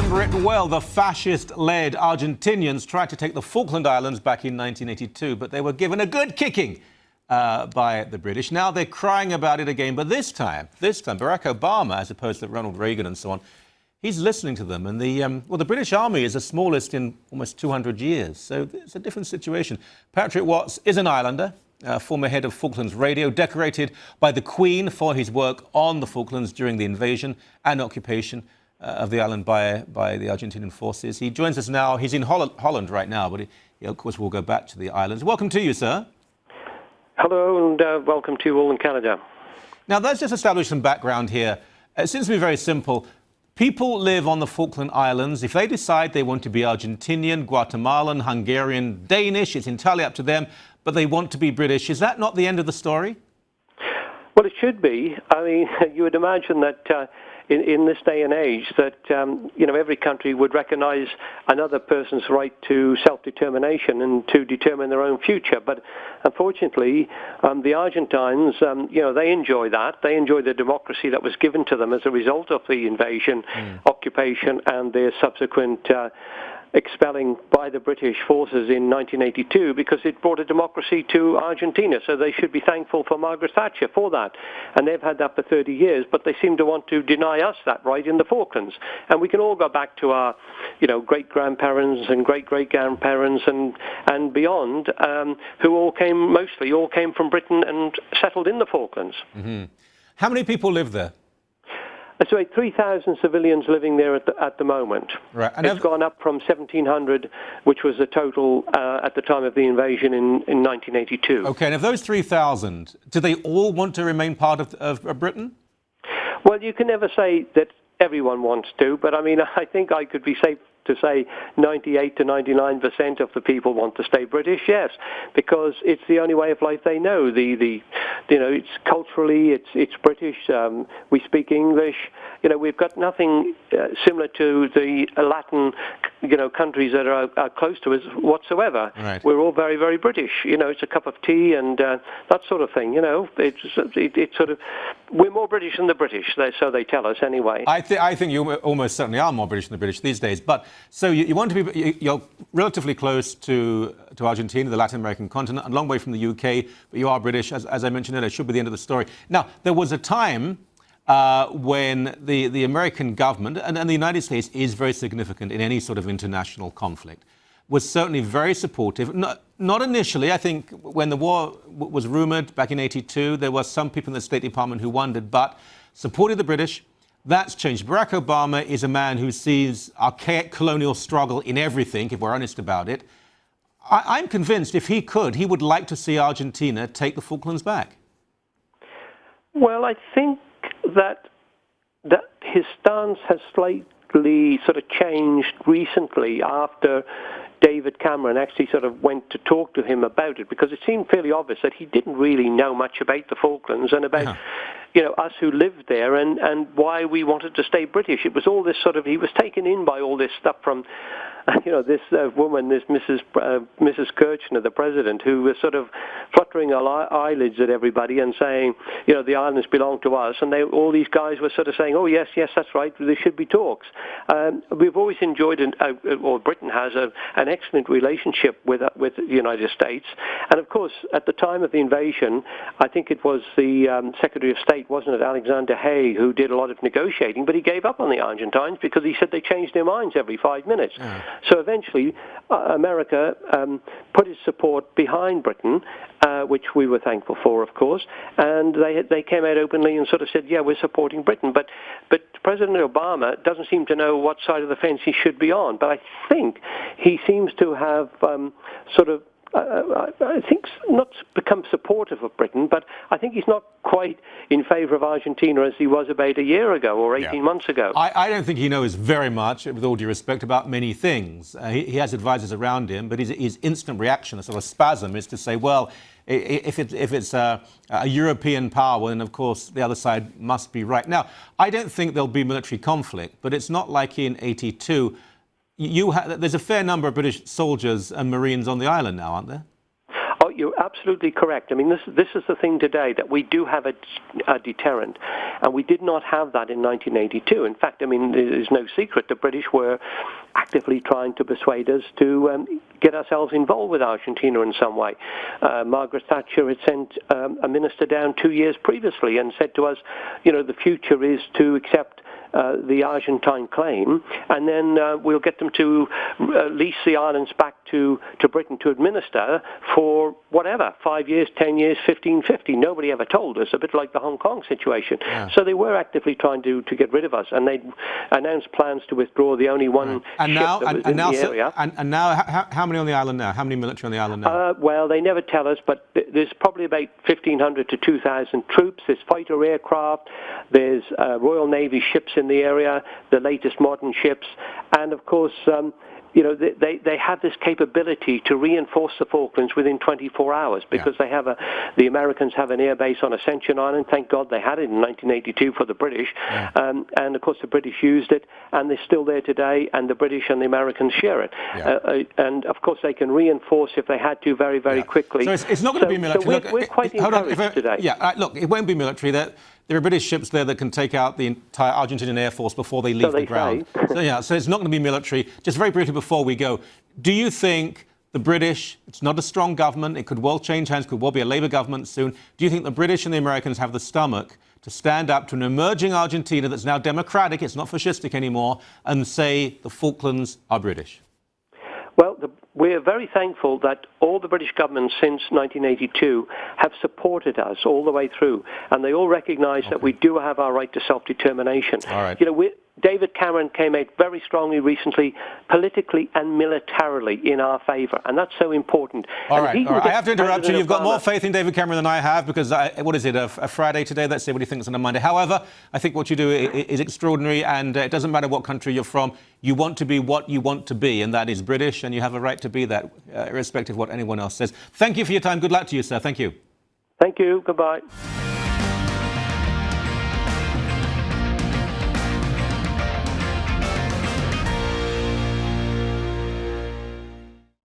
remember it well. The fascist-led Argentinians tried to take the Falkland Islands back in 1982, but they were given a good kicking by the British. Now they're crying about it again, but this time, Barack Obama, as opposed to Ronald Reagan and so on, he's listening to them. And the British Army is the smallest in almost 200 years, so it's a different situation. Patrick Watts is an islander, former head of Falklands Radio, decorated by the Queen for his work on the Falklands during the invasion and occupation of the island by the Argentinian forces. He joins us now. He's in Holland right now, but he, of course, will go back to the islands. Welcome to you, sir. Hello, and welcome to you all in Canada. Now, let's just establish some background here. It seems to be very simple. People live on the Falkland Islands. If they decide they want to be Argentinian, Guatemalan, Hungarian, Danish, it's entirely up to them, but they want to be British. Is that not the end of the story? Well, it should be. I mean, you would imagine that in this day and age that, every country would recognize another person's right to self-determination and to determine their own future. But unfortunately, the Argentines, they enjoy that. They enjoy the democracy that was given to them as a result of the invasion, occupation, and their subsequent expelling by the British forces in 1982, because it brought a democracy to Argentina. So they should be thankful for Margaret Thatcher for that. And they've had that for 30 years, but they seem to want to deny us that right in the Falklands. And we can all go back to our, great-grandparents and great-great-grandparents and beyond, who mostly all came from Britain and settled in the Falklands. Mm-hmm. How many people live there? So 3,000 civilians living there at the moment. Right. And it's gone up from 1,700, which was the total at the time of the invasion in 1982. OK, and of those 3,000, do they all want to remain part of Britain? Well, you can never say that everyone wants to, but I mean, I think I could be safe to say 98 to 99% of the people want to stay British, yes, because it's the only way of life they know. It's culturally, it's British. We speak English. We've got nothing similar to the Latin, countries that are close to us whatsoever. Right. We're all very, very British. It's a cup of tea and that sort of thing. It's sort of, we're more British than the British, so they tell us anyway. I think you almost certainly are more British than the British these days. But so you want to be, you're relatively close to Argentina, the Latin American continent, a long way from the UK, but you are British, as I mentioned earlier. It should be the end of the story. Now, there was a time when the American government, and the United States is very significant in any sort of international conflict, was certainly very supportive. Not initially. I think when the war was rumoured back in '82, there were some people in the State Department who wondered, but supported the British. That's changed. Barack Obama is a man who sees archaic colonial struggle in everything, if we're honest about it. I'm convinced if he could, he would like to see Argentina take the Falklands back. Well, I think that his stance has slightly sort of changed recently after David Cameron actually sort of went to talk to him about it, because it seemed fairly obvious that he didn't really know much about the Falklands and about us who lived there and why we wanted to stay British. It was all this sort of, he was taken in by all this stuff from this woman, this Mrs. Kirchner, the president, who was sort of fluttering her eyelids at everybody and saying, the islands belong to us. And all these guys were sort of saying, oh, yes, that's right, there should be talks. We've always enjoyed, or Britain has, an excellent relationship with the United States. And, of course, at the time of the invasion, I think it was the Secretary of State, wasn't it, Alexander Haig, who did a lot of negotiating, but he gave up on the Argentines because he said they changed their minds every 5 minutes. So eventually, America put its support behind Britain, which we were thankful for, of course, and they came out openly and sort of said, yeah, we're supporting Britain. But President Obama doesn't seem to know what side of the fence he should be on. But I think he seems to have I think not become supportive of Britain, but I think he's not quite in favour of Argentina as he was about a year ago or 18 months ago. I don't think he knows very much, with all due respect, about many things. He has advisors around him, but his instant reaction, a sort of spasm, is to say, well, if it's a European power, then of course the other side must be right. Now, I don't think there'll be military conflict, but it's not like in '82. There's a fair number of British soldiers and Marines on the island now, aren't there? You're absolutely correct. I mean, this is the thing today, that we do have a deterrent, and we did not have that in 1982. In fact, I mean, it is no secret the British were actively trying to persuade us to get ourselves involved with Argentina in some way. Margaret Thatcher had sent a minister down 2 years previously and said to us, you know, the future is to accept the Argentine claim, and then we'll get them to lease the islands back to Britain to administer for whatever, 5 years, 10 years, 15, 50. Nobody ever told us, a bit like the Hong Kong situation. Yeah. So they were actively trying to get rid of us, and they announced plans to withdraw the only one ship that was in the area. And now, how many on the island now? How many military on the island now? Well, they never tell us, but there's probably about 1,500 to 2,000 troops. There's fighter aircraft. There's Royal Navy ships in the area, the latest modern ships, and of course, you know, they have this capability to reinforce the Falklands within 24 hours because they have the Americans have an air base on Ascension Island. Thank God they had it in 1982 for the British, and of course the British used it, and they're still there today, and the British and the Americans share it. And of course they can reinforce if they had to very, very quickly. So it's not going to be military. So we're quite encouraged today. Yeah, look, it won't be military. There are British ships there that can take out the entire Argentinian Air Force before they leave the ground. So it's not going to be military. Just very briefly before we go, do you think the British, it's not a strong government, it could well change hands, could well be a Labour government soon. Do you think the British and the Americans have the stomach to stand up to an emerging Argentina that's now democratic, it's not fascistic anymore, and say the Falklands are British? Well, we're very thankful that all the British governments since 1982 have supported us all the way through, and they all recognise that we do have our right to self-determination. All right. You know, David Cameron came out very strongly recently, politically and militarily, in our favour, and that's so important. All right. I have to interrupt you. You've got more faith in David Cameron than I have, because, what is it, a Friday today? Let's see what he thinks on a Monday. However, I think what you do is extraordinary, and it doesn't matter what country you're from. You want to be what you want to be, and that is British, and you have a right to be that, irrespective of what anyone else says. Thank you for your time. Good luck to you, sir. Thank you. Thank you. Goodbye.